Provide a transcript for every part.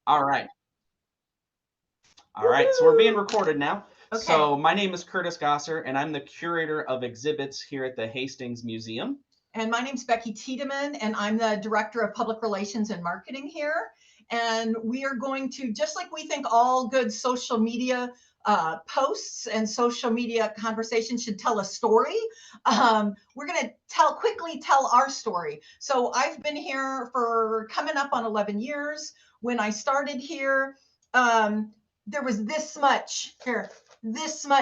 All right. All right. So we're being recorded now. Okay. So my name is Curtis Gosser, and I'm the curator of exhibits here at the Hastings Museum. And my name's Becky Tiedemann, and I'm the Director of Public Relations and Marketing here. And we are going to, just like we think all good social media posts and social media conversations should tell a story, we're going to quickly tell our story. So I've been here for coming up on 11 years. When I started here, there was this much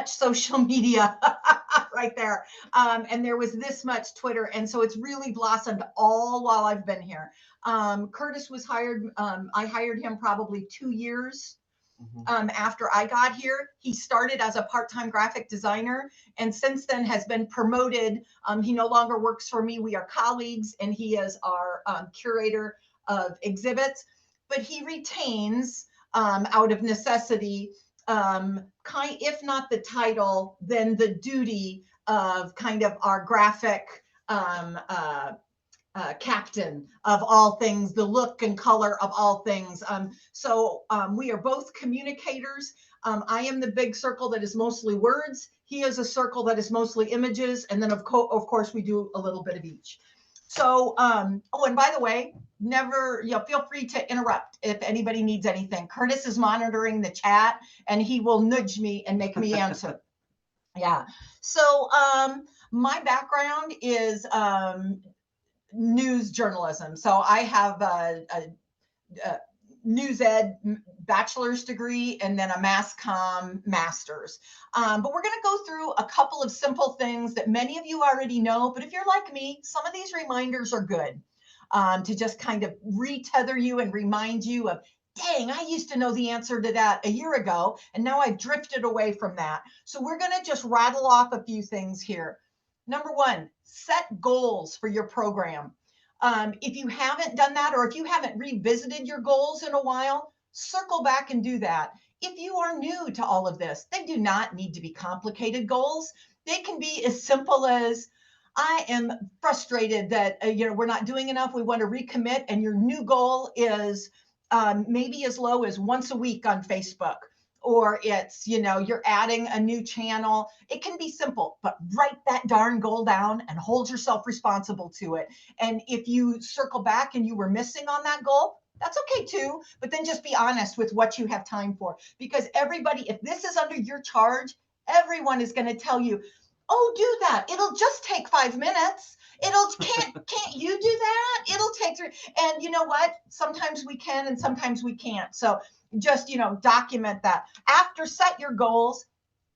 social media right there. And there was this much Twitter. And so it's really blossomed all while I've been here. Curtis was hired. I hired him probably 2 years after I got here. He started as a part-time graphic designer, and since then has been promoted. He no longer works for me. We are colleagues, and he is our curator of exhibits, but he retains, out of necessity, if not the title, then the duty of kind of our graphic captain of all things, the look and color of all things. So we are both communicators. I am the big circle that is mostly words. He is a circle that is mostly images. And then of course we do a little bit of each. So, oh, and by the way, feel free to interrupt if anybody needs anything. Curtis is monitoring the chat, and he will nudge me and make me answer. Yeah. So, my background is news journalism. So I have a news ed bachelor's degree and then a mass comm master's. But we're going to go through a couple of simple things that many of you already know. But if you're like me, some of these reminders are good to just kind of retether you and remind you of, dang, I used to know the answer to that a year ago, and now I've drifted away from that. So we're going to just rattle off a few things here. Number one, set goals for your program. If you haven't done that, or if you haven't revisited your goals in a while, circle back and do that. If you are new to all of this, they do not need to be complicated goals. They can be as simple as, I am frustrated that we're not doing enough. We want to recommit, and your new goal is maybe as low as once a week on Facebook, or it's, you're adding a new channel. It can be simple, but write that darn goal down and hold yourself responsible to it. And if you circle back and you were missing on that goal, that's okay too, but then just be honest with what you have time for. Because everybody, if this is under your charge, everyone is going to tell you, oh, do that. It'll just take 5 minutes. Can't you do that? It'll take 3. And you know what? Sometimes we can and sometimes we can't. So just, document that. After set your goals,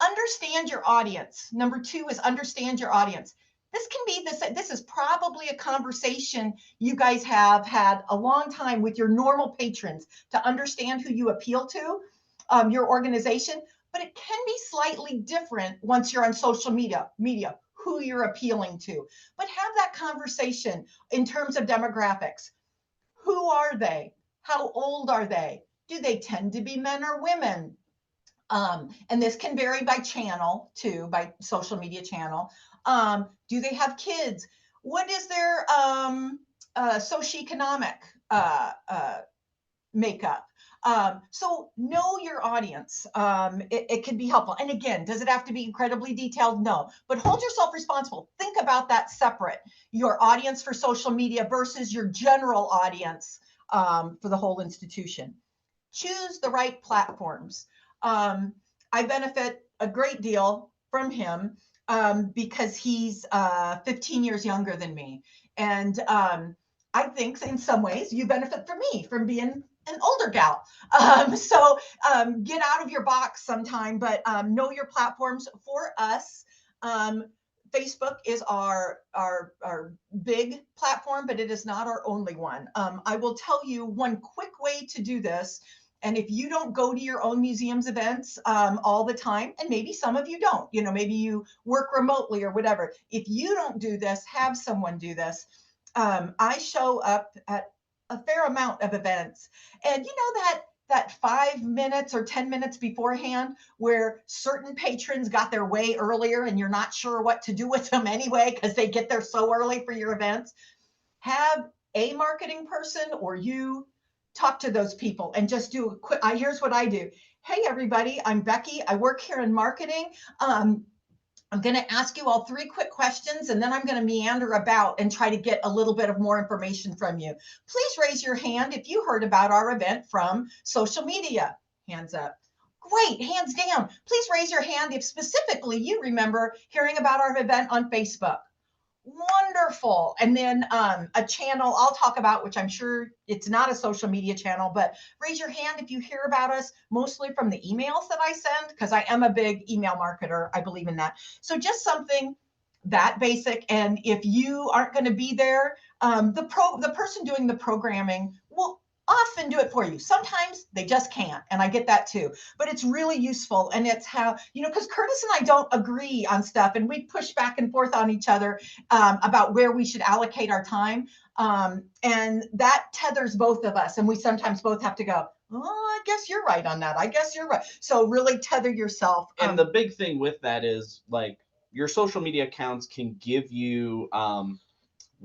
understand your audience. Number 2 is understand your audience. This is probably a conversation you guys have had a long time with your normal patrons to understand who you appeal to, your organization, but it can be slightly different once you're on social media, who you're appealing to. But have that conversation in terms of demographics. Who are they? How old are they? Do they tend to be men or women? And this can vary by channel too, by social media channel. Do they have kids? What is their socioeconomic makeup? So know your audience. It can be helpful. And again, does it have to be incredibly detailed? No, but hold yourself responsible. Think about that separate. Your audience for social media versus your general audience for the whole institution. Choose the right platforms. I benefit a great deal from him because he's 15 years younger than me. And I think in some ways you benefit from me, from being an older gal. So get out of your box sometime, but know your platforms. For us, Facebook is our big platform, but it is not our only one. I will tell you one quick way to do this. And if you don't go to your own museum's events all the time, and maybe some of you don't, maybe you work remotely or whatever. If you don't do this, have someone do this. I show up at a fair amount of events, and that 5 minutes or 10 minutes beforehand where certain patrons got there way earlier and you're not sure what to do with them anyway because they get there so early for your events. Have a marketing person or you talk to those people and just do a quick, here's what I do. Hey, everybody, I'm Becky. I work here in marketing. I'm going to ask you all 3 quick questions, and then I'm going to meander about and try to get a little bit of more information from you. Please raise your hand if you heard about our event from social media. Hands up. Great, hands down. Please raise your hand if specifically you remember hearing about our event on Facebook. Wonderful. And then a channel I'll talk about, which I'm sure it's not a social media channel, but raise your hand if you hear about us, mostly from the emails that I send, because I am a big email marketer. I believe in that. So just something that basic. And if you aren't going to be there, the person doing the programming will often do it for you. Sometimes they just can't, and I get that too. But it's really useful, and it's how, because Curtis and I don't agree on stuff, and we push back and forth on each other about where we should allocate our time, and that tethers both of us, and we sometimes both have to go, oh, I guess you're right on that. I guess you're right. So really tether yourself. And the big thing with that is, like, your social media accounts can give you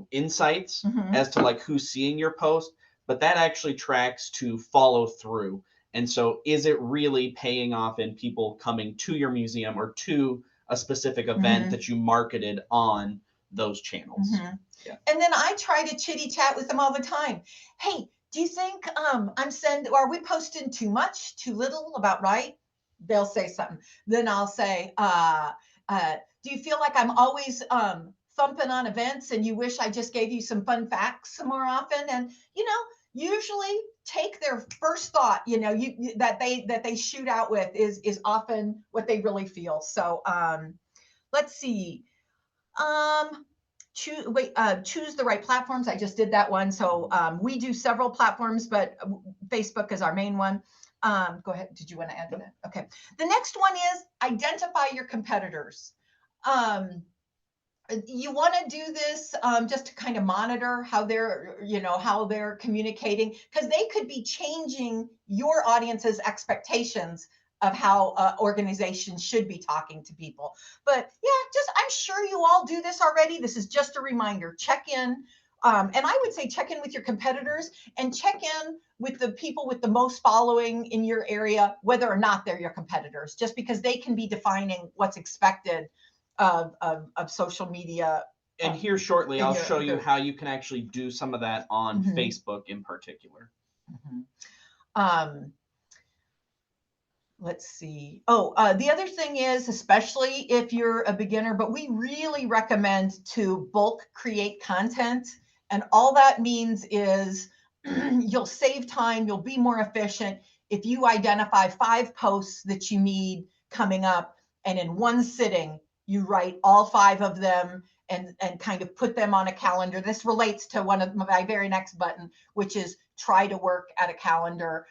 insights as to like who's seeing your post, but that actually tracks to follow through. And so is it really paying off in people coming to your museum or to a specific event that you marketed on those channels? Yeah. And then I try to chitty chat with them all the time. Hey, do you think are we posting too much, too little, about right? They'll say something. Then I'll say, do you feel like I'm always thumping on events and you wish I just gave you some fun facts more often? And usually take their first thought, that they shoot out with is often what they really feel. So let's see. Choose the right platforms. I just did that one. So we do several platforms, but Facebook is our main one. Go ahead. Did you want to add to that? Okay. The next one is identify your competitors. You want to do this just to kind of monitor how they're communicating, because they could be changing your audience's expectations of how organizations should be talking to people. But yeah, I'm sure you all do this already. This is just a reminder. Check in. And I would say check in with your competitors and check in with the people with the most following in your area, whether or not they're your competitors, just because they can be defining what's expected of social media. And here shortly, I'll show you how you can actually do some of that on Facebook in particular. Let's see. The other thing is, especially if you're a beginner, but we really recommend to bulk create content. And all that means is you'll save time, you'll be more efficient if you identify 5 posts that you need coming up, and in one sitting, you write all 5 of them and kind of put them on a calendar. This relates to one of my very next button, which is try to work at a calendar.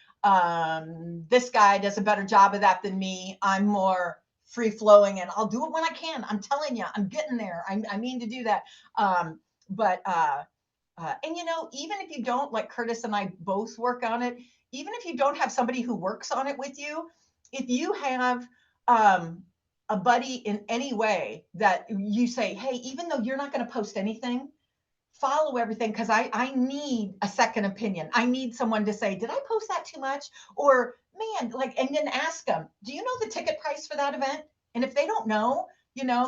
This guy does a better job of that than me. I'm more free flowing and I'll do it when I can. I'm telling you, I'm getting there. I mean to do that. And even if you don't, like Curtis and I both work on it, even if you don't have somebody who works on it with you, if you have a buddy in any way that you say, hey, even though you're not going to post anything, follow everything, because I need a second opinion. I need someone to say, did I post that too much? Or man, and then ask them, do you know the ticket price for that event? And if they don't know,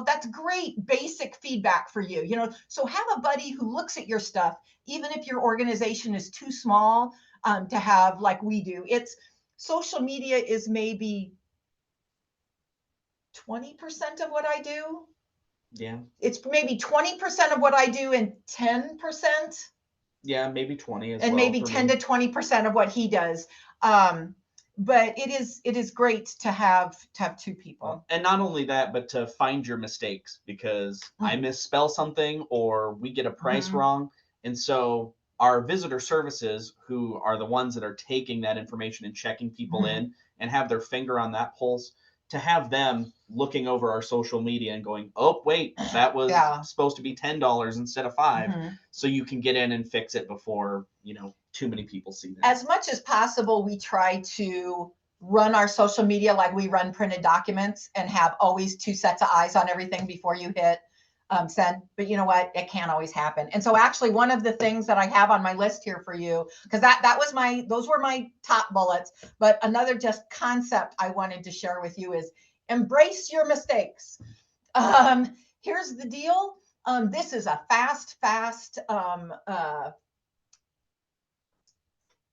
that's great basic feedback for you. So have a buddy who looks at your stuff, even if your organization is too small to have like we do. It's social media is maybe 20% of what I do. Yeah. It's maybe 20% of what I do and 10%. Yeah, maybe 20 as well. And maybe 10 to 20% of what he does. But it is great to have 2 people. And not only that, but to find your mistakes, because I misspell something or we get a price wrong. And so our visitor services, who are the ones that are taking that information and checking people in and have their finger on that pulse, to have them looking over our social media and going, oh, wait, that was supposed to be $10 instead of 5. So you can get in and fix it before, too many people see that. As much as possible, we try to run our social media like we run printed documents and have always 2 sets of eyes on everything before you hit send, but you know what? It can't always happen. And so actually one of the things that I have on my list here for you, because those were my top bullets, but another just concept I wanted to share with you is embrace your mistakes. Here's the deal. This is a fast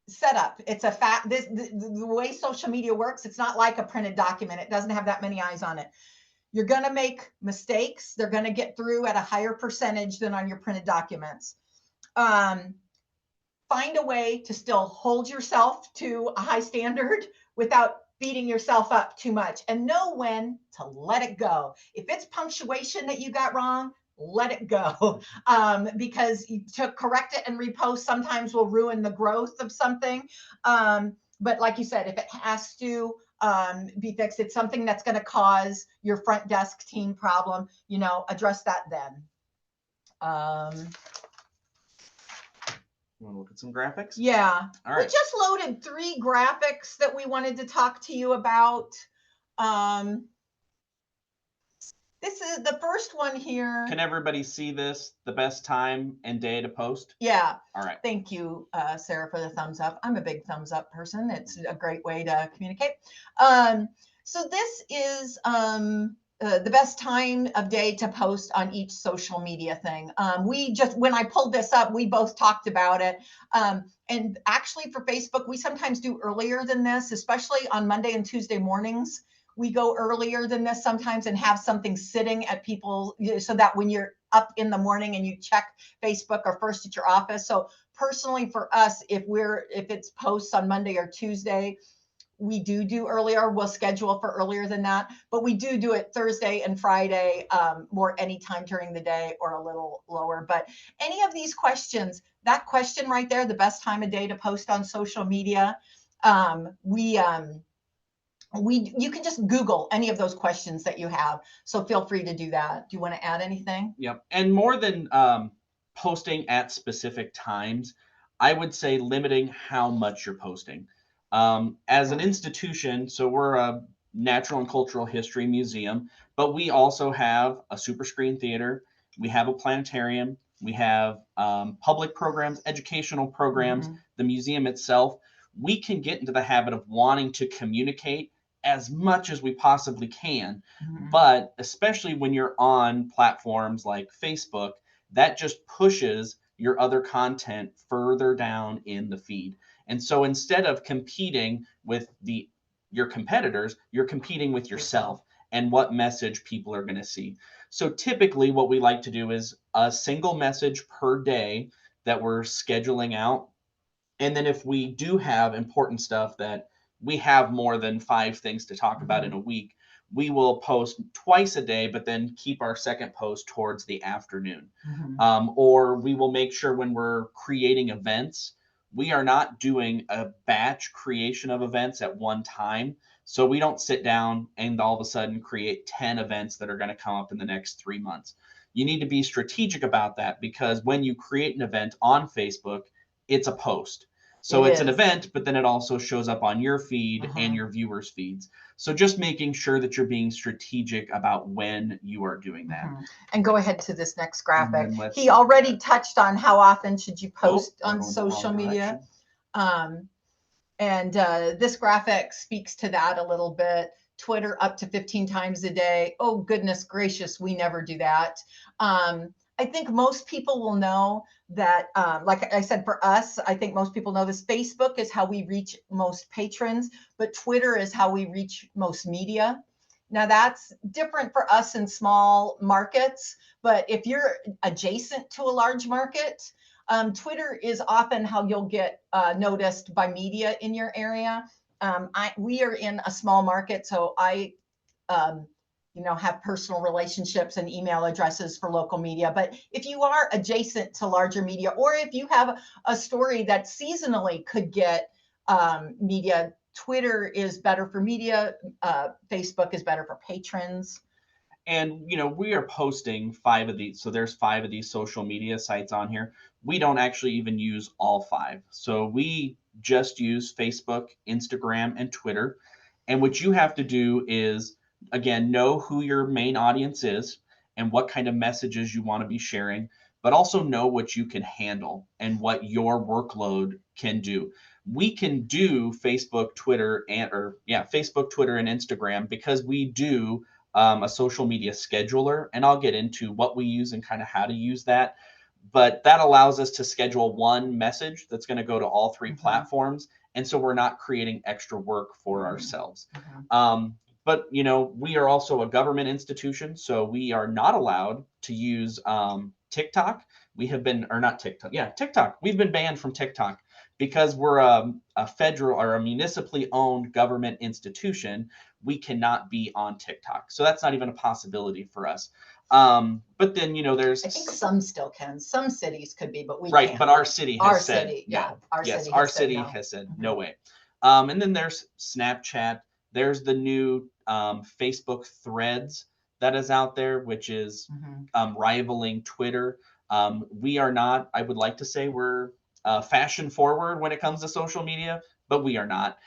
setup. It's a the way social media works. It's not like a printed document. It doesn't have that many eyes on it. You're going to make mistakes. They're going to get through at a higher percentage than on your printed documents. Find a way to still hold yourself to a high standard without beating yourself up too much, and know when to let it go. If it's punctuation that you got wrong, let it go, because to correct it and repost sometimes will ruin the growth of something. But like you said, if it has to be fixed, it's something that's going to cause your front desk team problem, address that then. You want to look at some graphics? Yeah. All right. We just loaded 3 graphics that we wanted to talk to you about. This is the first one here. Can everybody see this? The best time and day to post? Yeah. All right. Thank you, Sarah, for the thumbs up. I'm a big thumbs up person. It's a great way to communicate. So this is the best time of day to post on each social media thing. When I pulled this up, we both talked about it. And actually for Facebook, we sometimes do earlier than this, especially on Monday and Tuesday mornings. We go earlier than this sometimes and have something sitting at people, so that when you're up in the morning and you check Facebook or first at your office. So personally for us, if it's posts on Monday or Tuesday, we do earlier. We'll schedule for earlier than that, but we do it Thursday and Friday, more anytime during the day or a little lower. But any of these questions, that question right there, the best time of day to post on social media, you can just Google any of those questions that you have. So feel free to do that. Do you want to add anything? Yep. And more than posting at specific times, I would say limiting how much you're posting. As an institution, so we're a natural and cultural history museum, but we also have a super screen theater. We have a planetarium. We have public programs, educational programs, the museum itself. We can get into the habit of wanting to communicate as much as we possibly can. But especially when you're on platforms like Facebook, that just pushes your other content further down in the feed. And so instead of competing with your competitors, you're competing with yourself and what message people are going to see. So typically what we like to do is a single message per day that we're scheduling out. And then if we do have important stuff that we have more than 5 things to talk about in a week, we will post twice a day, but then keep our second post towards the afternoon. Or we will make sure when we're creating events, we are not doing a batch creation of events at one time. So we don't sit down and all of a sudden create 10 events that are going to come up in the next 3 months. You need to be strategic about that, because when you create an event on Facebook, it's a post. So it's an event, but then it also shows up on your feed and your viewers' feeds. So just making sure that you're being strategic about when you are doing that. And go ahead to this next graphic. He already touched on how often should you post on social media. And this graphic speaks to that a little bit. Twitter up to 15 times a day. Oh, goodness gracious, we never do that. I think most people will know that, like I said, for us, I think most people know this. Facebook is how we reach most patrons, but Twitter is how we reach most media. Now that's different for us in small markets, but if you're adjacent to a large market, Twitter is often how you'll get noticed by media in your area. We are in a small market, so I have personal relationships and email addresses for local media. But if you are adjacent to larger media, or if you have a story that seasonally could get media, Twitter is better for media. Facebook is better for patrons. And, we are posting 5 of these. So there's 5 of these social media sites on here. We don't actually even use all 5. So we just use Facebook, Instagram, and Twitter. And what you have to do is, again, know who your main audience is and what kind of messages you want to be sharing, but also know what you can handle and what your workload can do. We can do Facebook, Twitter, Facebook, Twitter, and Instagram because we do a social media scheduler, and I'll get into what we use and kind of how to use that. But that allows us to schedule one message that's going to go to all 3 platforms, and so we're not creating extra work for ourselves. But we are also a government institution, so we are not allowed to use TikTok. We have been, or not TikTok, yeah, TikTok. We've been banned from TikTok because we're a federal or a municipally owned government institution. We cannot be on TikTok, so that's not even a possibility for us. But then there's, I think some still can. Some cities could be, but we right. can't. But our city has Our said city, no. yeah, our Yes, city our has said city no. has said Mhm. no way. And then there's Snapchat. There's the new Facebook Threads that is out there, which is rivaling Twitter. We are not. I would like to say we're fashion forward when it comes to social media, but we are not.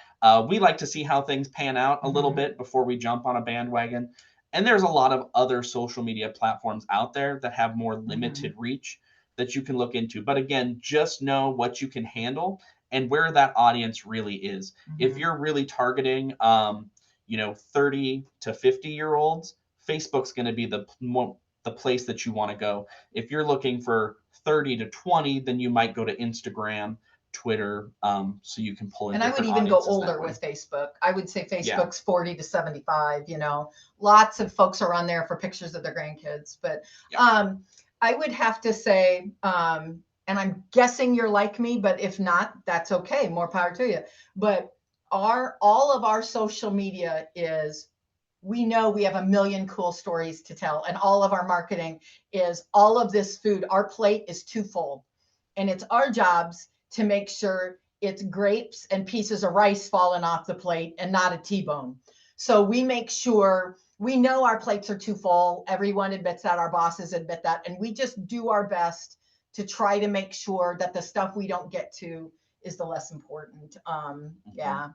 We like to see how things pan out a little bit before we jump on a bandwagon. And there's a lot of other social media platforms out there that have more limited reach that you can look into. But again, just know what you can handle and where that audience really is. If you're really targeting 30 to 50-year-olds, Facebook's going to be the place that you want to go. If you're looking for 30 to 20, then you might go to Instagram, Twitter, so you can pull in. And I would even go older with Facebook. I would say Facebook's 40 to 75. Lots of folks are on there for pictures of their grandkids. But I would have to say, and I'm guessing you're like me, but if not, that's okay. More power to you. But all of our social media is, we know we have a million cool stories to tell, and all of our marketing is all of this food. Our plate is too full, and it's our jobs to make sure it's grapes and pieces of rice falling off the plate and not a T-bone. So we make sure, we know our plates are too full. Everyone admits that, our bosses admit that, and we just do our best to try to make sure that the stuff we don't get to is the less important. Yeah.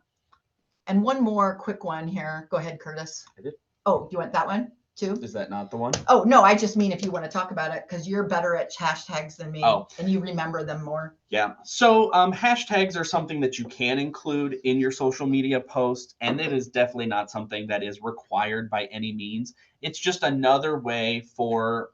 And one more quick one here. Go ahead, Curtis. I did. Oh, you want that one too? Is that not the one? Oh, no, I just mean if you want to talk about it, because you're better at hashtags than me. Oh. And you remember them more. Yeah. So hashtags are something that you can include in your social media post, and it is definitely not something that is required by any means. It's just another way for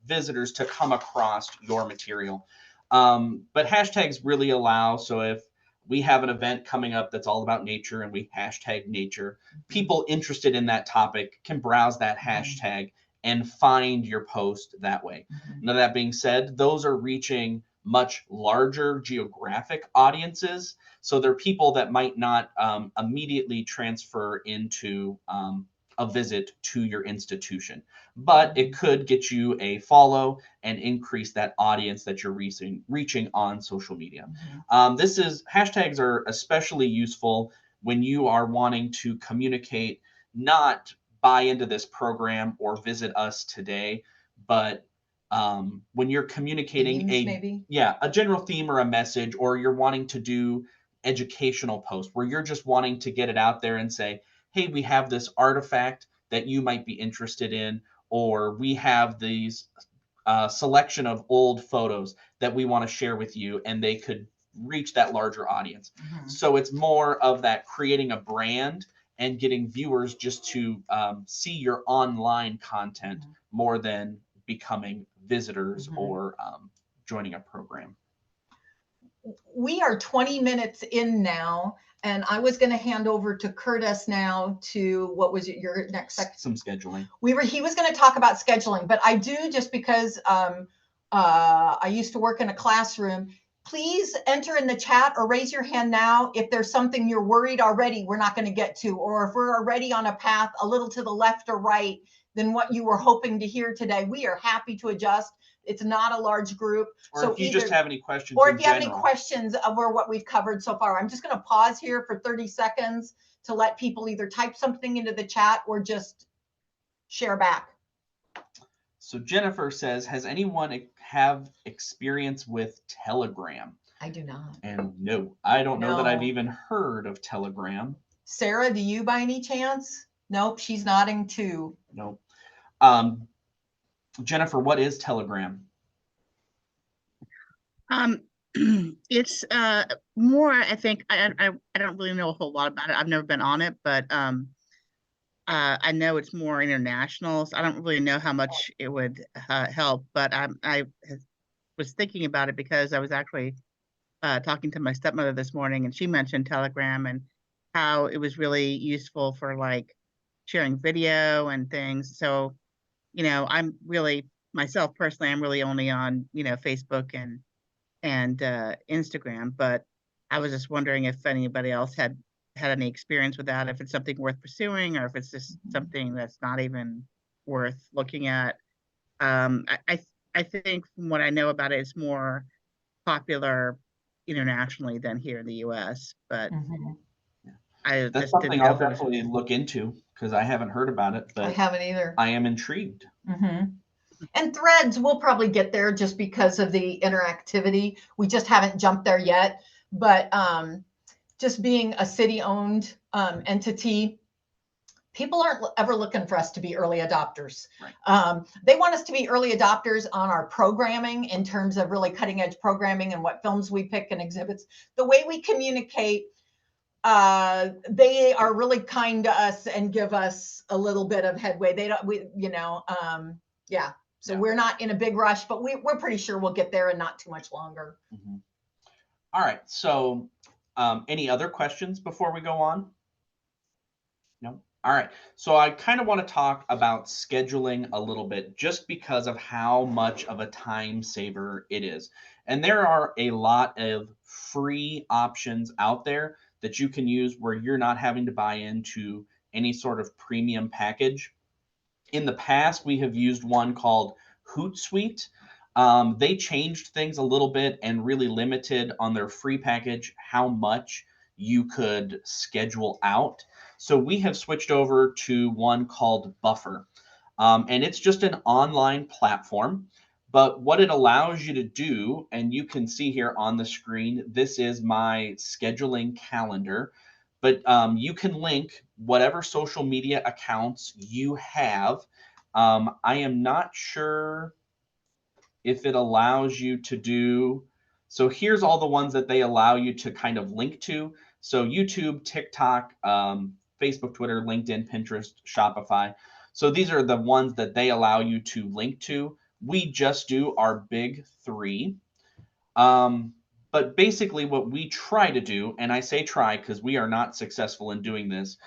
visitors to come across your material. But hashtags really allow, so if we have an event coming up that's all about nature and we hashtag nature, people interested in that topic can browse that hashtag and find your post that way. Now, that being said, those are reaching much larger geographic audiences. So they're people that might not immediately transfer into a visit to your institution, but it could get you a follow and increase that audience that you're reaching on social media. Hashtags are especially useful when you are wanting to communicate, not buy into this program or visit us today, but when you're communicating a general theme or a message, or you're wanting to do educational posts where you're just wanting to get it out there and say, hey, we have this artifact that you might be interested in, or we have these selection of old photos that we want to share with you, and they could reach that larger audience. So it's more of that creating a brand and getting viewers just to see your online content more than becoming visitors or joining a program. We are 20 minutes in now, and I was going to hand over to Curtis now to, what was your next section? Some scheduling. He was going to talk about scheduling, but I do, just because I used to work in a classroom. Please enter in the chat or raise your hand now if there's something you're worried already we're not going to get to, or if we're already on a path a little to the left or right than what you were hoping to hear today. We are happy to adjust. It's not a large group. Or so if you just have any questions, or if you have any questions over what we've covered so far, I'm just going to pause here for 30 seconds to let people either type something into the chat or just share back. So Jennifer says, has anyone have experience with Telegram? I do not. And no, I don't know that I've even heard of Telegram. Sarah, do you by any chance? Nope, she's nodding too. Nope. Jennifer, what is Telegram? Um, it's more. I think I don't really know a whole lot about it. I've never been on it, but I know it's more international. So I don't really know how much it would help. But I was thinking about it because I was actually talking to my stepmother this morning, and she mentioned Telegram and how it was really useful for like sharing video and things. So, I'm really myself personally, I'm really only on, Facebook and Instagram, but I was just wondering if anybody else had any experience with that, if it's something worth pursuing or if it's just something that's not even worth looking at. I think from what I know about it, it's more popular internationally than here in the US, but Mm-hmm. I That's just didn't something know I'll if it was. definitely look into because I haven't heard about it, I but haven't either. I am intrigued. Mm-hmm. And Threads, we'll probably get there just because of the interactivity. We just haven't jumped there yet. But just being a city-owned entity, people aren't ever looking for us to be early adopters. Right. They want us to be early adopters on our programming in terms of really cutting edge programming and what films we pick and exhibits. The way we communicate, they are really kind to us and give us a little bit of headway. They don't, yeah. So Yeah. we're not in a big rush, but we're pretty sure we'll get there in not too much longer. Mm-hmm. All right. So, any other questions before we go on? No. All right. So I kind of want to talk about scheduling a little bit just because of how much of a time saver it is. And there are a lot of free options out there that you can use where you're not having to buy into any sort of premium package. In the past, we have used one called Hootsuite. They changed things a little bit and really limited on their free package how much you could schedule out. So we have switched over to one called Buffer. And it's just an online platform. But what it allows you to do, and you can see here on the screen, this is my scheduling calendar. But you can link whatever social media accounts you have. I am not sure if it allows you to do. So here's all the ones that they allow you to kind of link to. So YouTube, TikTok, Facebook, Twitter, LinkedIn, Pinterest, Shopify. So these are the ones that they allow you to link to. We just do our big three. Um, but basically, what we try to do, and I say try because we are not successful in doing this,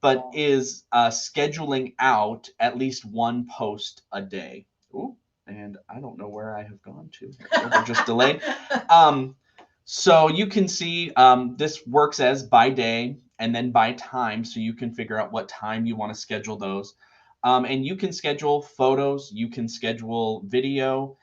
but is scheduling out at least one post a day. Ooh, and I don't know where I have gone to. We're just delayed. So you can see this works as by day and then by time, so you can figure out what time you want to schedule those. And you can schedule photos, you can schedule video.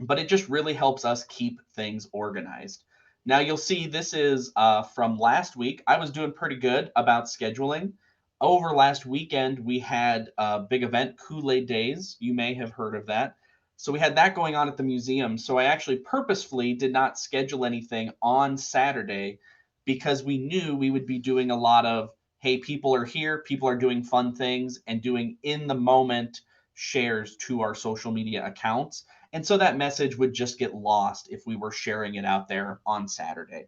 But it just really helps us keep things organized. Now you'll see this is from last week. I was doing pretty good about scheduling. Over last weekend, we had a big event, Kool-Aid Days. You may have heard of that. So we had that going on at the museum. So I actually purposefully did not schedule anything on Saturday because we knew we would be doing a lot of, hey, people are here, people are doing fun things, and doing in the moment shares to our social media accounts. And so that message would just get lost if we were sharing it out there on Saturday.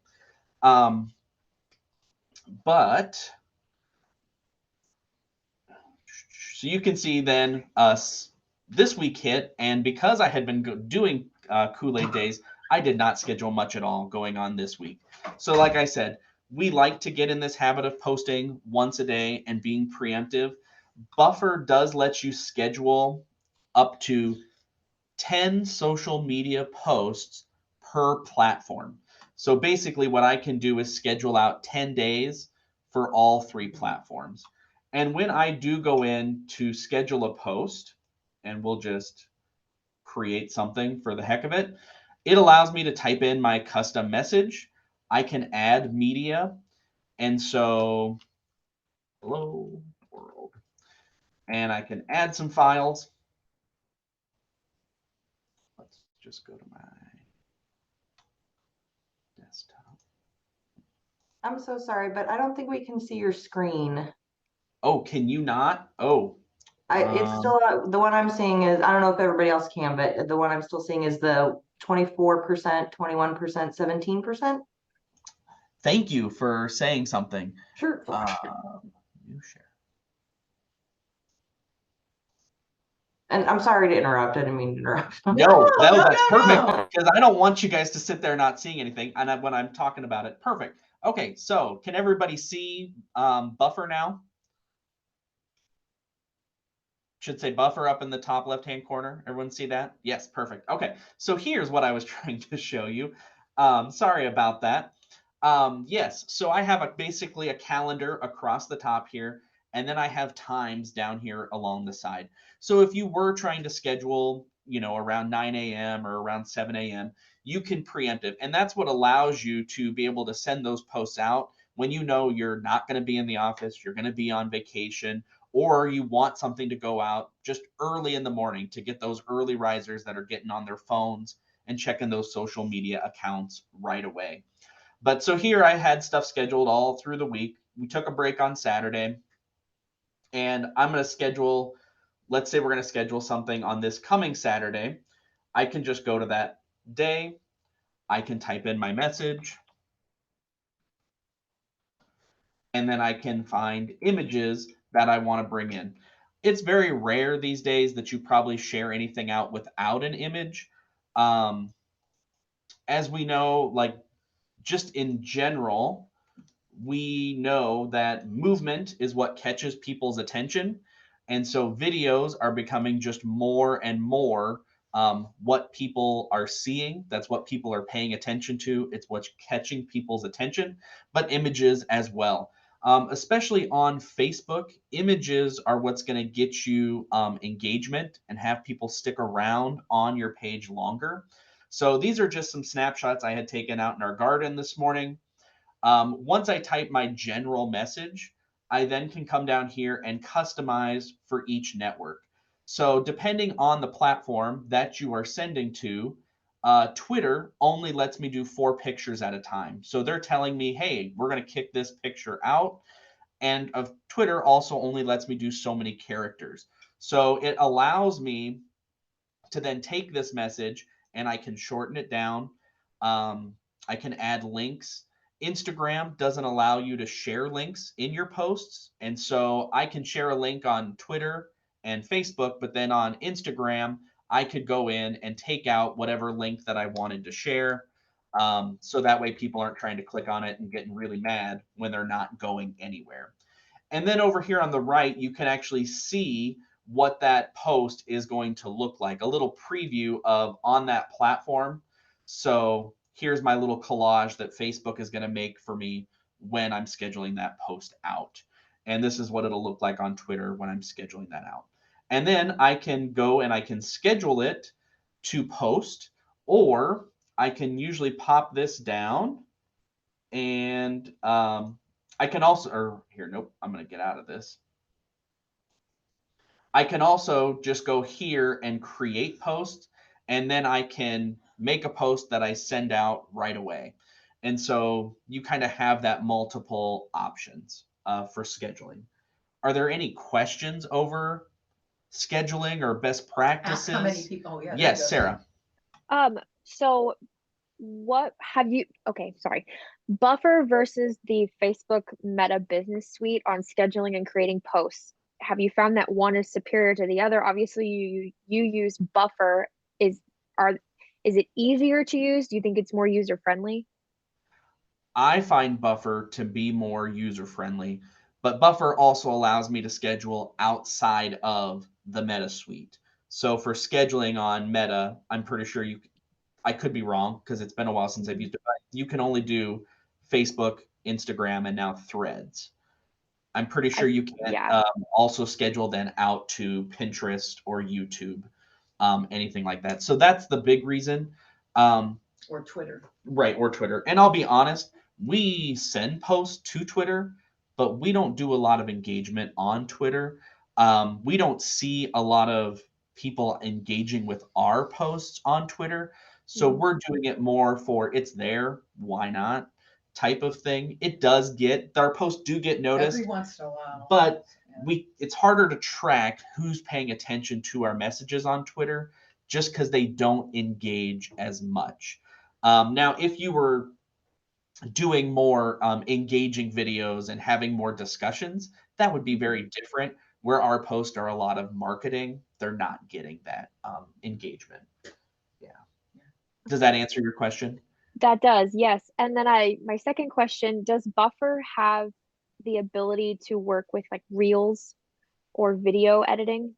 But so you can see then us this week hit, and because I had been doing Kool-Aid Days, I did not schedule much at all going on this week. So like I said, we like to get in this habit of posting once a day and being preemptive. Buffer does let you schedule up to 10 social media posts per platform. So basically, what I can do is schedule out 10 days for all three platforms. And when I do go in to schedule a post, and we'll just create something for the heck of it, it allows me to type in my custom message. I can add media. And so, hello world. And I can add some files. Let's just go to my desktop. I'm so sorry, but I don't think we can see your screen. Oh, can you not? Oh, It's still, the one I'm seeing is, I don't know if everybody else can, but the one I'm still seeing is the 24%, 21%, 17%. Thank you for saying something. Sure. You share. And I'm sorry to interrupt. I didn't mean to interrupt. No, that's no, perfect, no. because I don't want you guys to sit there not seeing anything. And when I'm talking about it, perfect. Okay, so can everybody see buffer now? Should say buffer up in the top left-hand corner. Everyone see that? Yes, perfect. Okay, so here's what I was trying to show you. Sorry about that. Yes, so I have basically a calendar across the top here, and then I have times down here along the side. So if you were trying to schedule, around 9 a.m. or around 7 a.m., you can preempt it. And that's what allows you to be able to send those posts out when you know you're not going to be in the office, you're going to be on vacation, or you want something to go out just early in the morning to get those early risers that are getting on their phones and checking those social media accounts right away. But so here I had stuff scheduled all through the week. We took a break on Saturday, and I'm going to schedule, let's say we're going to schedule something on this coming Saturday. I can just go to that day. I can type in my message, and then I can find images that I want to bring in. It's very rare these days that you probably share anything out without an image. As we know, like just in general, we know that movement is what catches people's attention. And so videos are becoming just more and more what people are seeing. That's what people are paying attention to. It's what's catching people's attention, but images as well. Especially on Facebook, images are what's going to get you engagement and have people stick around on your page longer. So these are just some snapshots I had taken out in our garden this morning. Once I type my general message, I then can come down here and customize for each network. So depending on the platform that you are sending to, Twitter only lets me do 4 pictures at a time. So they're telling me, hey, we're going to kick this picture out. And of Twitter also only lets me do so many characters. So it allows me to then take this message and I can shorten it down. I can add links. Instagram doesn't allow you to share links in your posts. And so I can share a link on Twitter and Facebook, but then on Instagram, I could go in and take out whatever link that I wanted to share. So that way people aren't trying to click on it and getting really mad when they're not going anywhere. And then over here on the right, you can actually see what that post is going to look like, a little preview of on that platform. So here's my little collage that Facebook is going to make for me when I'm scheduling that post out. And this is what it'll look like on Twitter when I'm scheduling that out. And then I can go and I can schedule it to post, or I can usually pop this down and I can also, or here, nope, I'm going to get out of this. I can also just go here and create posts, and then I can make a post that I send out right away. And so you kind of have that multiple options for scheduling. Are there any questions over scheduling or best practices? Ask how many people. Oh, yeah. Yes, Sarah. So what have you, okay, sorry. Buffer versus the Facebook Meta Business Suite on scheduling and creating posts. Have you found that one is superior to the other? Obviously, you use Buffer. Is it easier to use? Do you think it's more user friendly? I find Buffer to be more user friendly, but Buffer also allows me to schedule outside of the Meta suite. So for scheduling on Meta, I'm pretty sure I could be wrong because it's been a while since I've used it, but you can only do Facebook, Instagram, and now Threads. I'm pretty sure you can Yeah. also schedule then out to Pinterest or YouTube, anything like that. So that's the big reason. Or Twitter. Right, or Twitter. And I'll be honest, we send posts to Twitter, but we don't do a lot of engagement on Twitter. We don't see a lot of people engaging with our posts on Twitter. So we're doing it more for it's there, why not type of thing. It does get, our posts do get noticed, Every once in a while. but it's harder to track who's paying attention to our messages on Twitter just because they don't engage as much. Now, if you were doing more engaging videos and having more discussions, that would be very different. Where our posts are a lot of marketing, they're not getting that engagement. Yeah. Does that answer your question? That does, yes. And then my second question, does Buffer have the ability to work with like reels or video editing?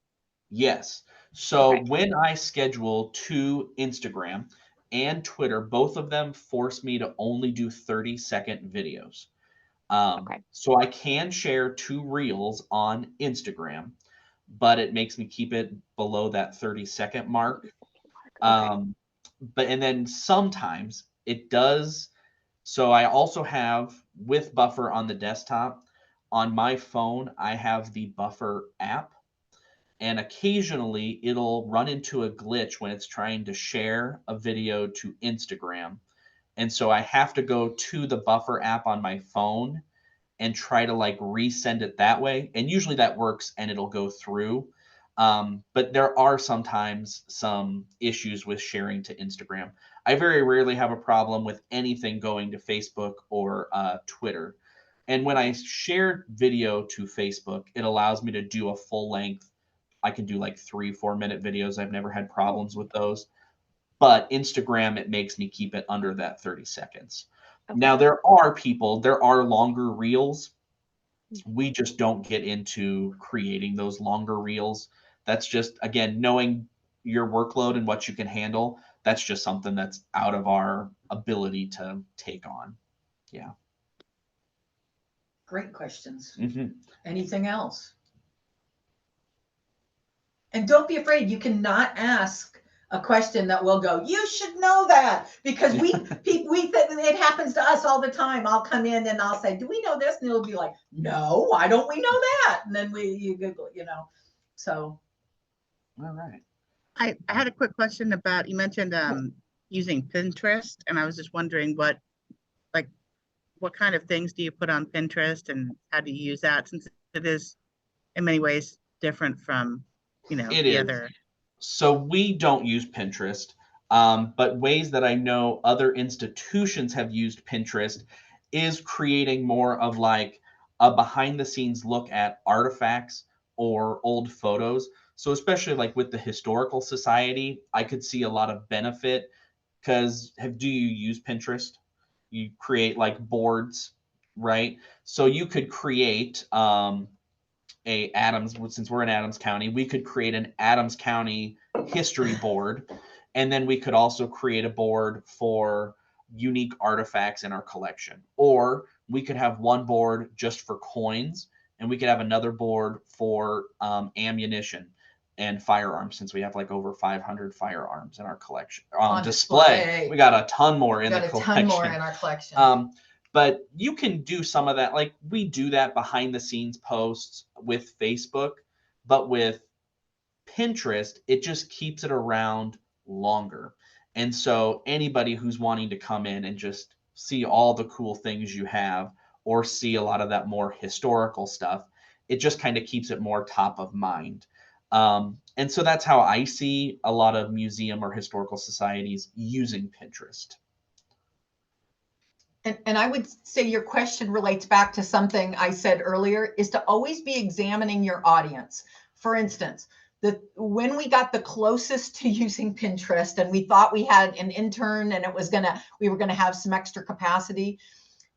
Yes. So Okay. when I schedule to Instagram and Twitter, both of them force me to only do 30-second videos. Okay. So I can share 2 reels on Instagram, but it makes me keep it below that 30-second mark. Okay. But and then sometimes it does. So I also have with Buffer on the desktop. On my phone, I have the Buffer app, and occasionally it'll run into a glitch when it's trying to share a video to Instagram. And so I have to go to the Buffer app on my phone and try to like resend it that way. And usually that works and it'll go through. But there are sometimes some issues with sharing to Instagram. I very rarely have a problem with anything going to Facebook or Twitter. And when I share video to Facebook, it allows me to do a full length. I can do like 3-4 minute videos. I've never had problems with those. But Instagram, it makes me keep it under that 30 seconds. Okay. Now, there are longer reels. We just don't get into creating those longer reels. That's just, again, knowing your workload and what you can handle. That's just something that's out of our ability to take on. Yeah. Great questions. Mm-hmm. Anything else? And don't be afraid. You cannot ask a question that will go, you should know that, because it happens to us all the time. I'll come in and I'll say, do we know this? And it'll be like, no, why don't we know that? And then you Google, so. All right. I had a quick question about, you mentioned using Pinterest, and I was just wondering what kind of things do you put on Pinterest and how do you use that, since it is in many ways different from, It the is. other. So we don't use Pinterest, but ways that I know other institutions have used Pinterest is creating more of like a behind the scenes look at artifacts or old photos. So especially like with the historical society, I could see a lot of benefit because do you use Pinterest? You create like boards, right? So you could create since we're in Adams County, we could create an Adams County history board, and then we could also create a board for unique artifacts in our collection. Or we could have one board just for coins, and we could have another board for ammunition and firearms, since we have like over 500 firearms in our collection on display. We got a ton more in the collection. Got a ton more in our collection. But you can do some of that. Like we do that behind the scenes posts with Facebook, but with Pinterest, it just keeps it around longer. And so anybody who's wanting to come in and just see all the cool things you have or see a lot of that more historical stuff, it just kind of keeps it more top of mind. And so that's how I see a lot of museum or historical societies using Pinterest. And I would say your question relates back to something I said earlier, is to always be examining your audience. For instance, when we got the closest to using Pinterest and we thought we had an intern and we were gonna have some extra capacity,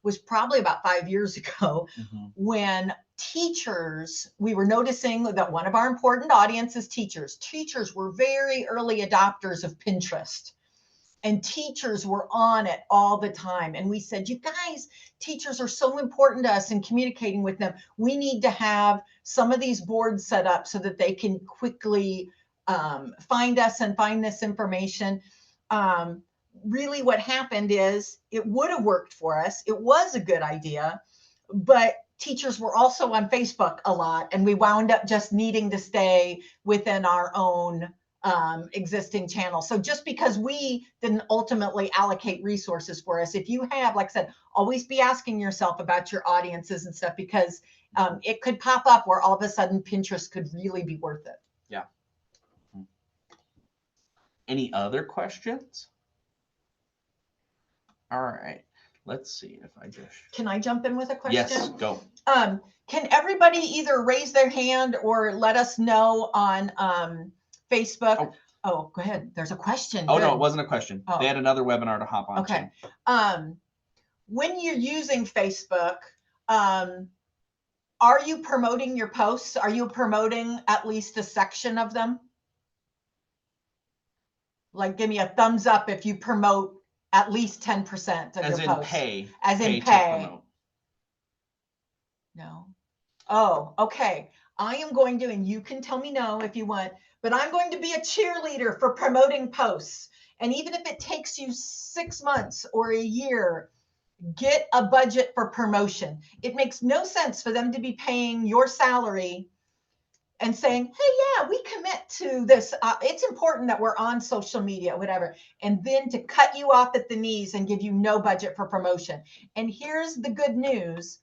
was probably about 5 years ago. Mm-hmm. When we were noticing that one of our important audiences, teachers. Teachers were very early adopters of Pinterest. And teachers were on it all the time. And we said, you guys, teachers are so important to us in communicating with them. We need to have some of these boards set up so that they can quickly find us and find this information. Really what happened is it would have worked for us. It was a good idea, but teachers were also on Facebook a lot. And we wound up just needing to stay within our own existing channel. So just because we didn't ultimately allocate resources for us, if you have, like I said, always be asking yourself about your audiences and stuff, because It could pop up where all of a sudden Pinterest could really be worth it. Yeah. Any other questions? All right. Let's see if I just. Can I jump in with a question? Yes, go. Can everybody either raise their hand or let us know on Facebook? Oh, go ahead. There's a question. Oh, Good. no, it wasn't a question. Oh. They had another webinar to hop on. Okay. When you're using Facebook, are you promoting your posts? Are you promoting at least a section of them? Like, give me a thumbs up if you promote at least 10% of As your in posts. pay. As in to pay. promote. No. Oh, okay. I am going to, and you can tell me no if you want, but I'm going to be a cheerleader for promoting posts. And even if it takes you 6 months or a year, get a budget for promotion. It makes no sense for them to be paying your salary and saying, hey, yeah, we commit to this. It's important that we're on social media, whatever. And then to cut you off at the knees and give you no budget for promotion. And here's the good news.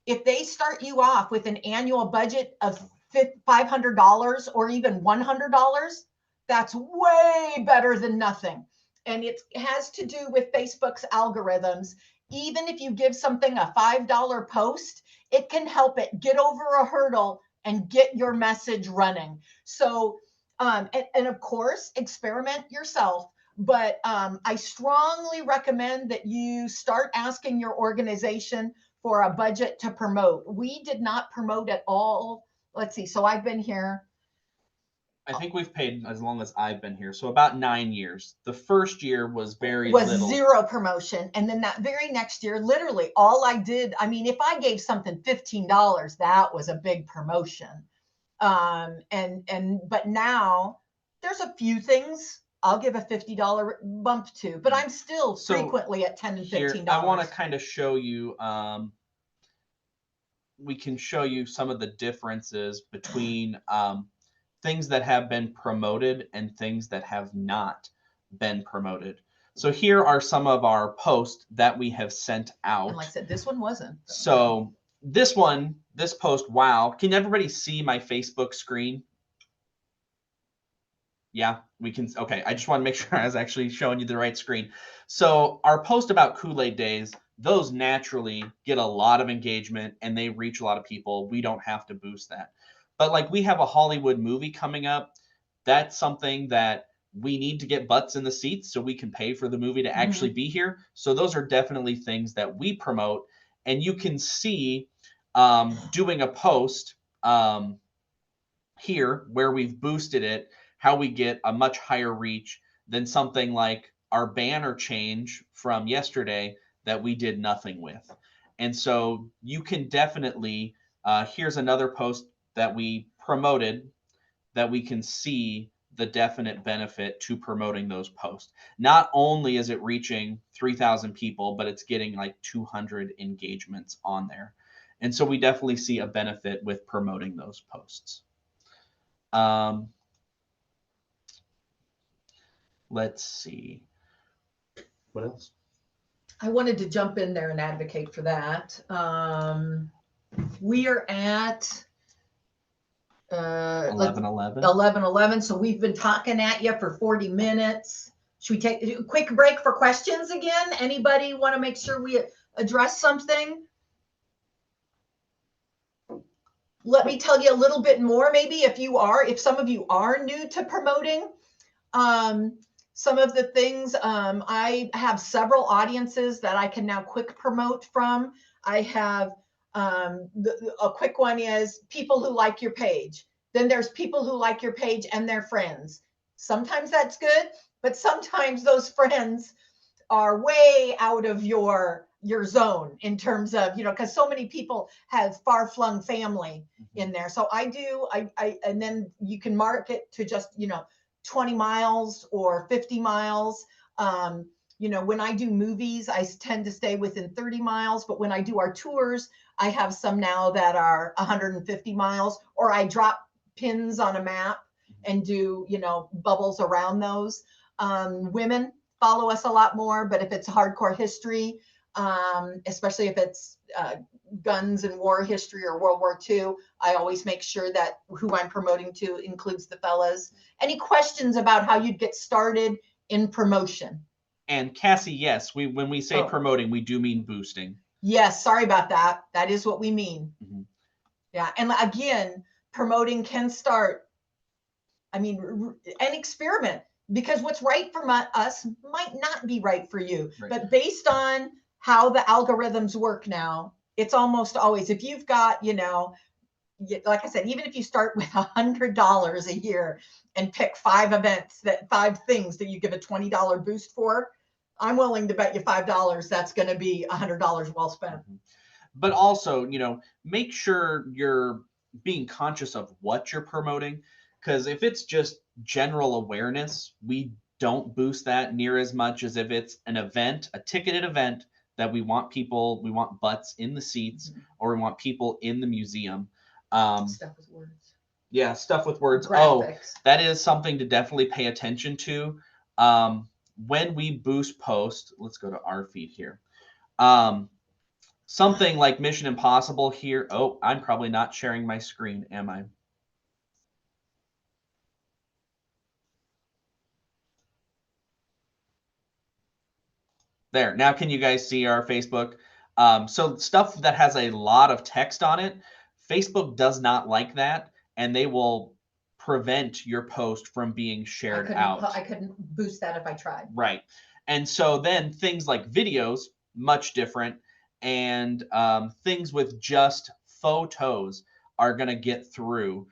If they start you off with an annual budget of $500 or even $100, that's way better than nothing. And it has to do with Facebook's algorithms. Even if you give something a $5 post, it can help it get over a hurdle and get your message running. So, and of course, experiment yourself. But I strongly recommend that you start asking your organization for a budget to promote. We did not promote at all. Let's see. So I've been here. I think we've paid as long as I've been here. So about 9 years. The first year was little. Zero promotion. And then that very next year, literally all I did, I mean, if I gave something $15, that was a big promotion. But now there's a few things I'll give a $50 bump to, but I'm still frequently at $10 and $15. I want to kind of show you, we can show you some of the differences between things that have been promoted and things that have not been promoted. So here are some of our posts that we have sent out. And like I said, this one wasn't. So this post, wow. Can everybody see my Facebook screen? Yeah, we can. Okay, I just want to make sure I was actually showing you the right screen. So our post about Kool-Aid days, those naturally get a lot of engagement and they reach a lot of people. We don't have to boost that. But like we have a Hollywood movie coming up. That's something that we need to get butts in the seats so we can pay for the movie to actually be here. So those are definitely things that we promote. And you can see doing a post here where we've boosted it, how we get a much higher reach than something like our banner change from yesterday that we did nothing with. And so you can definitely, here's another post that we promoted that we can see the definite benefit to promoting those posts. Not only is it reaching 3,000 people, but it's getting like 200 engagements on there. And so we definitely see a benefit with promoting those posts. Let's see. What else? I wanted to jump in there and advocate for that. We are at 11:11. So we've been talking at you for 40 minutes. Should we take a quick break for questions again? Anybody want to make sure we address something? Let me tell you a little bit more, maybe if some of you are new to promoting. Some of the things, I have several audiences that I can now quick promote from. I have a quick one is people who like your page. Then there's people who like your page and their friends. Sometimes that's good, but sometimes those friends are way out of your zone in terms of, because so many people have far-flung family in there. So and then you can mark it to just, 20 miles or 50 miles. When I do movies, I tend to stay within 30 miles, but when I do our tours, I have some now that are 150 miles, or I drop pins on a map and do, bubbles around those. Women follow us a lot more, but if it's hardcore history, especially if it's guns and war history or World War II. I always make sure that who I'm promoting to includes the fellas. Any questions about how you'd get started in promotion? And Cassie, yes, when we say Oh. promoting, we do mean boosting. Yes, sorry about that. That is what we mean. Mhm. Yeah, and again, promoting can start, I mean, an experiment, because what's right for us might not be right for you. Right. But based on how the algorithms work now, it's almost always, if you've got, like I said, even if you start with $100 a year and pick 5 things that you give a $20 boost for, I'm willing to bet you $5 that's going to be $100 well spent. But also, make sure you're being conscious of what you're promoting, because if it's just general awareness, we don't boost that near as much as if it's an event, a ticketed event that we want butts in the seats, or we want people in the museum. Stuff with words. Yeah, stuff with words. Graphics. Oh, that is something to definitely pay attention to. When we boost post, let's go to our feed here. Something like Mission Impossible here. Oh, I'm probably not sharing my screen, am I? There. Now can you guys see our Facebook? So stuff that has a lot of text on it, Facebook does not like that, and they will prevent your post from being shared out. I couldn't boost that if I tried. Right. And so then things like videos, much different, and things with just photos are going to get through.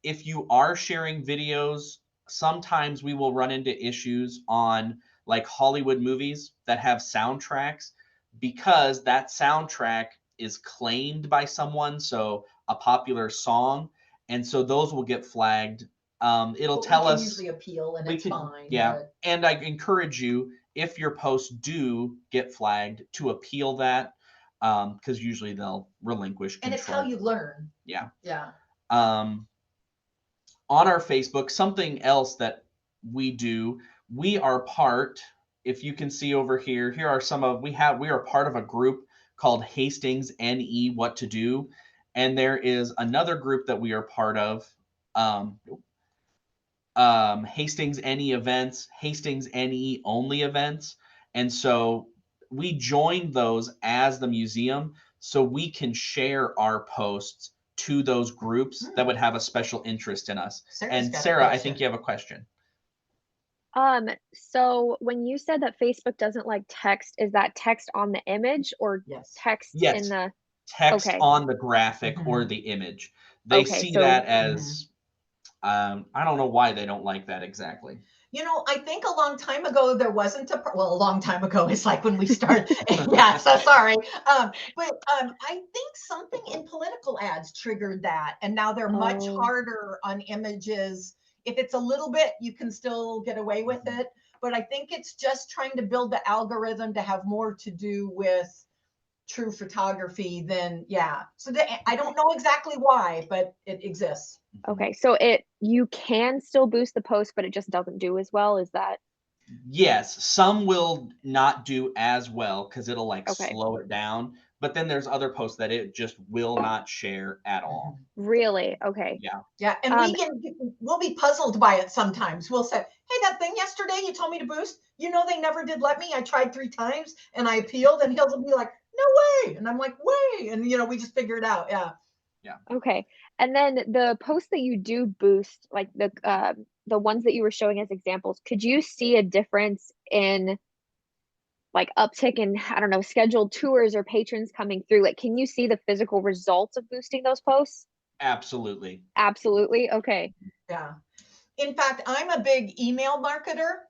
If you are sharing videos, sometimes we will run into issues on like Hollywood movies that have soundtracks, because that soundtrack is claimed by someone, so a popular song, and so those will get flagged. It'll But tell we can us usually appeal, and it's fine. yeah, but- and I encourage you, if your posts do get flagged, to appeal that, because usually they'll relinquish control. And it's how you learn. Yeah. Yeah. On our Facebook, something else that we do, we are part, if you can see over here, here are some of, we are part of a group called Hastings NE What to Do. And there is another group that we are part of, Hastings NE events, Hastings NE only events. And so we joined those as the museum, so we can share our posts to those groups that would have a special interest in us. Sarah's And got a Sarah, I question. think you have a question. So when you said that Facebook doesn't like text, is that text on the image or Yes. text Yes. in the Text Okay. on the graphic or Mhm. the image. They Okay, see so- that as, I don't know why they don't like that exactly. I think a long time ago there wasn't a long time ago is like when we started. Yeah, so sorry. But I think something in political ads triggered that, and now they're much Oh. harder on images. If it's a little bit, you can still get away with it. But I think it's just trying to build the algorithm to have more to do with true photography than, yeah. So I don't know exactly why, but it exists. Okay, so you can still boost the post, but it just doesn't do as well. Is that Yes, some will not do as well because it'll like Okay. slow it down. But then there's other posts that it just will not share at all. really? Okay. Yeah, and we'll be puzzled by it sometimes. We'll say, "Hey, that thing yesterday you told me to boost, they never did let me. I tried 3 times and I appealed," and he'll be like, "No way!" And I'm like, "Way!" And we just figure it out. Yeah. Okay. And then the posts that you do boost, like the ones that you were showing as examples, could you see a difference in like uptick in, I don't know, scheduled tours or patrons coming through? Like, can you see the physical results of boosting those posts? Absolutely. Absolutely. Okay. Yeah. In fact, I'm a big email marketer,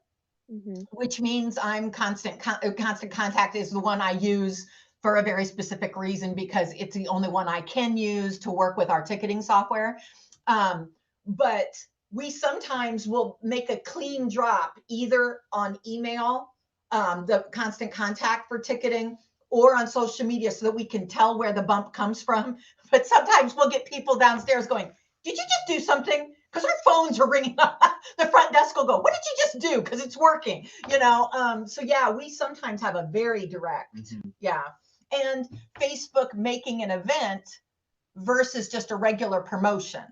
Mhm. which means I'm constant contact is the one I use for a very specific reason, because it's the only one I can use to work with our ticketing software. But we sometimes will make a clean drop either on email, the constant contact for ticketing, or on social media, so that we can tell where the bump comes from. But sometimes we'll get people downstairs going, "Did you just do something because our phones are ringing up. The front desk will go, what did you just do? Because it's working, you know? So yeah, we sometimes have a very direct, yeah. And Facebook making an event versus just a regular promotion.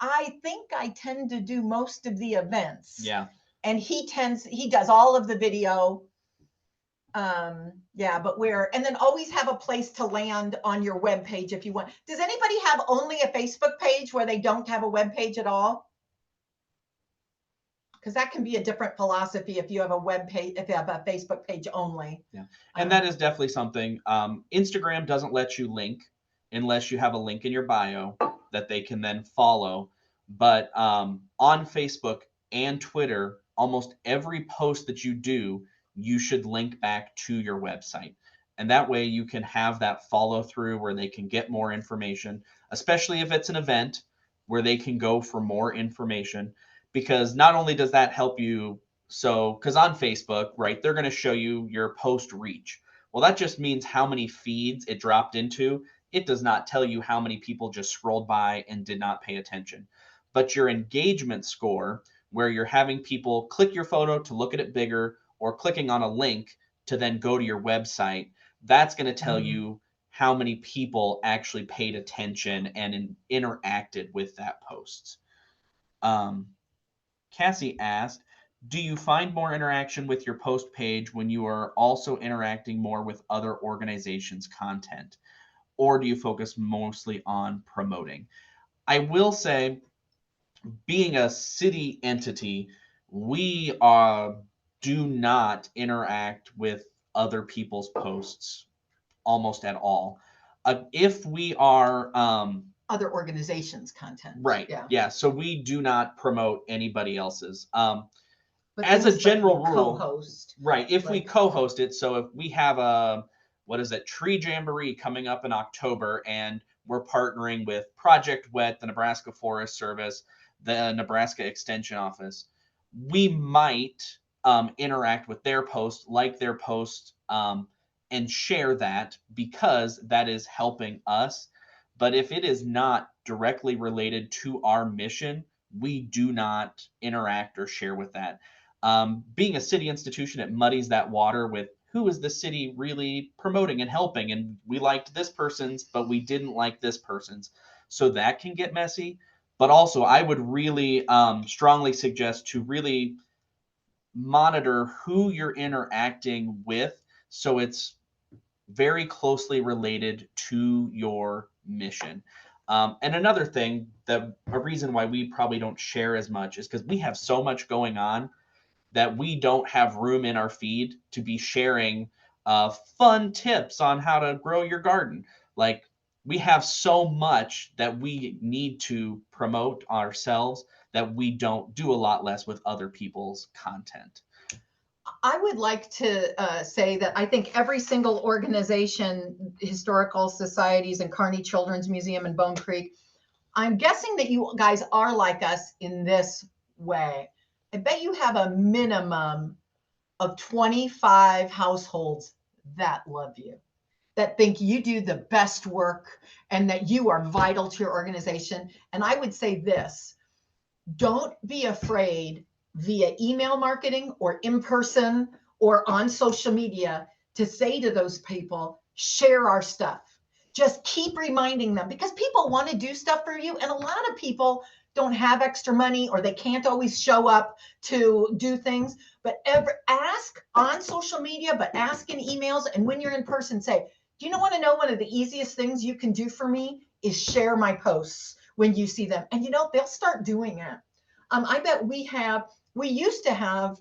I think I tend to do most of the events. Yeah. And he does all of the video. Yeah, but and then always have a place to land on your web page if you want. Does anybody have only a Facebook page where they don't have a web page at all? Because that can be a different philosophy if you have a web page, if you have a Facebook page only. Yeah, and that is definitely something. Instagram doesn't let you link unless you have a link in your bio that they can then follow. But on Facebook and Twitter, almost every post that you do, you should link back to your website. And that way you can have that follow through where they can get more information, especially if it's an event where they can go for more information. Because not only does that help you, because on Facebook, right, they're going to show you your post reach. Well, that just means how many feeds it dropped into. It does not tell you how many people just scrolled by and did not pay attention. But your engagement score, where you're having people click your photo to look at it bigger or clicking on a link to then go to your website, that's going to tell you how many people actually paid attention and interacted with that post. Cassie asked, do you find more interaction with your post page when you are also interacting more with other organizations' content? Or do you focus mostly on promoting? I will say, being a city entity, we do not interact with other people's posts almost at all. If we are other organizations' content, right, yeah. So we do not promote anybody else's. But as a general like rule, co-host, right? If we co-host it, so if we have a Tree Jamboree coming up in October, and we're partnering with Project Wet, the Nebraska Forest Service, the Nebraska Extension Office, we might interact with their post, like their post, and share that because that is helping us. But if it is not directly related to our mission, we do not interact or share with that. Being a city institution, it muddies that water with who is the city really promoting and helping, and we liked this person's, but we didn't like this person's. So that can get messy. But also, I would really strongly suggest to really monitor who you're interacting with so it's very closely related to your mission. And another thing, a reason why we probably don't share as much is because we have so much going on that we don't have room in our feed to be sharing fun tips on how to grow your garden. Like, we have so much that we need to promote ourselves that we don't do a lot less with other people's content. I would like to say that I think every single organization, historical societies and Kearney Children's Museum and Bone Creek, I'm guessing that you guys are like us in this way. I bet you have a minimum of 25 households that love you, that think you do the best work and that you are vital to your organization. And I would say this, don't be afraid via email marketing or in person or on social media to say to those people, share our stuff. Just keep reminding them, because people want to do stuff for you. And a lot of people don't have extra money, or they can't always show up to do things. But ask on social media, but ask in emails. And when you're in person, say, do you want to know one of the easiest things you can do for me is share my posts when you see them. And they'll start doing it. I bet we used to have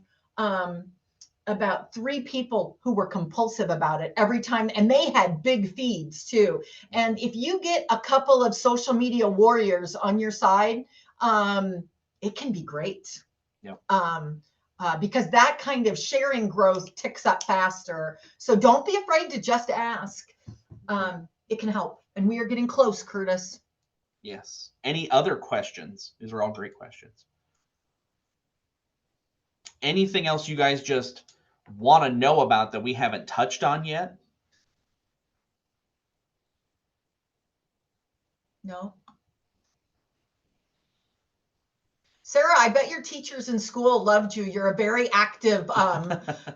about 3 people who were compulsive about it every time, and they had big feeds too. And if you get a couple of social media warriors on your side, it can be great. Yep. Because that kind of sharing growth ticks up faster. So don't be afraid to just ask. It can help. And we are getting close, Curtis. Yes. Any other questions? These are all great questions. Anything else you guys just want to know about that we haven't touched on yet? No. Sarah, I bet your teachers in school loved you. You're a very active,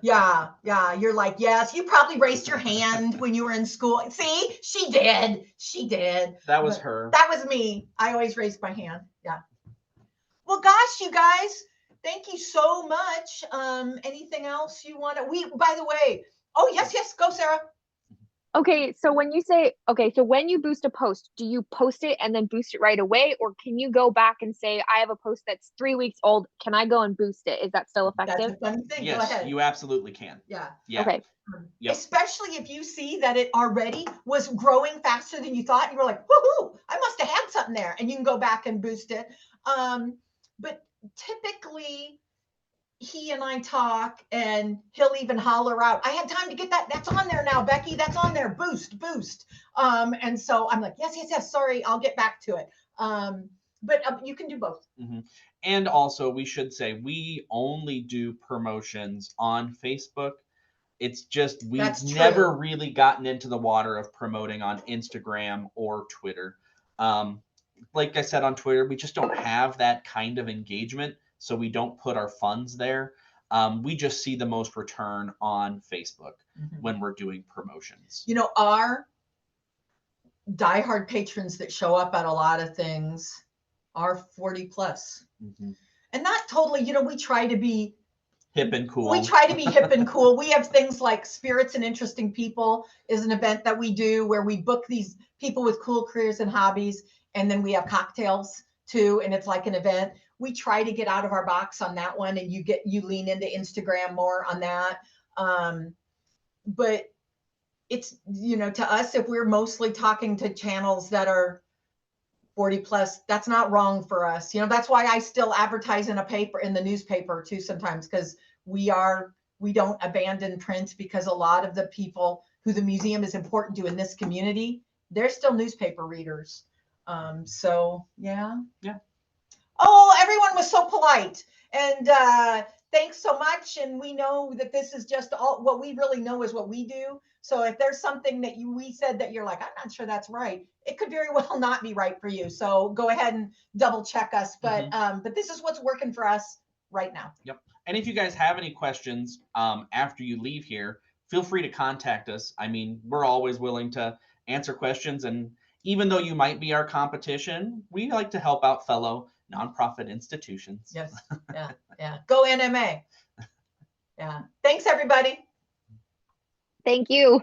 yeah. You're like, yes, you probably raised your hand when you were in school. See, she did. That was But her. That was me. I always raised my hand. Yeah. Well, gosh, you guys, thank you so much. Anything else you want to, by the way, oh, yes, go, Sarah. Okay, so when you boost a post, do you post it and then boost it right away? Or can you go back and say, I have a post that's 3 weeks old. Can I go and boost it? Is that still That's effective? a funny thing. Go Yes, ahead. you absolutely can. Yeah. Yeah. Okay. Yep. Especially if you see that it already was growing faster than you thought. You were like, woohoo, I must have had something there. And you can go back and boost it. But typically, he and I talk and he'll even holler out, I had time to get that. That's on there now, Becky. That's on there. Boost. And so I'm like, yes. Sorry, I'll get back to it. But you can do both. Mm-hmm. And also, we should say we only do promotions on Facebook. It's just we've never really gotten into the water of promoting on Instagram or Twitter. Like I said, on Twitter, we just don't have that kind of engagement, so we don't put our funds there. We just see the most return on Facebook when we're doing promotions. You know, our diehard patrons that show up at a lot of things are 40 plus. And not totally, we try to be hip and cool. We try to be hip and cool. We have things like Spirits and Interesting People is an event that we do where we book these people with cool careers and hobbies. And then we have cocktails too. And it's like an event. We try to get out of our box on that one. And you lean into Instagram more on that. But it's, to us, if we're mostly talking to channels that are 40 plus, that's not wrong for us. That's why I still advertise in the newspaper too sometimes, because we don't abandon print, because a lot of the people who the museum is important to in this community, they're still newspaper readers. So yeah. Oh, everyone was so polite. And thanks so much. And we know that this is just all what we really know is what we do. So if there's something that we said that you're like, I'm not sure that's right, it could very well not be right for you. So go ahead and double check us. But this is what's working for us right now. Yep. And if you guys have any questions after you leave here, feel free to contact us. I mean, we're always willing to answer questions. And even though you might be our competition, we like to help out fellow nonprofit institutions. Yes. Yeah. Go NMA. Yeah. Thanks, everybody. Thank you.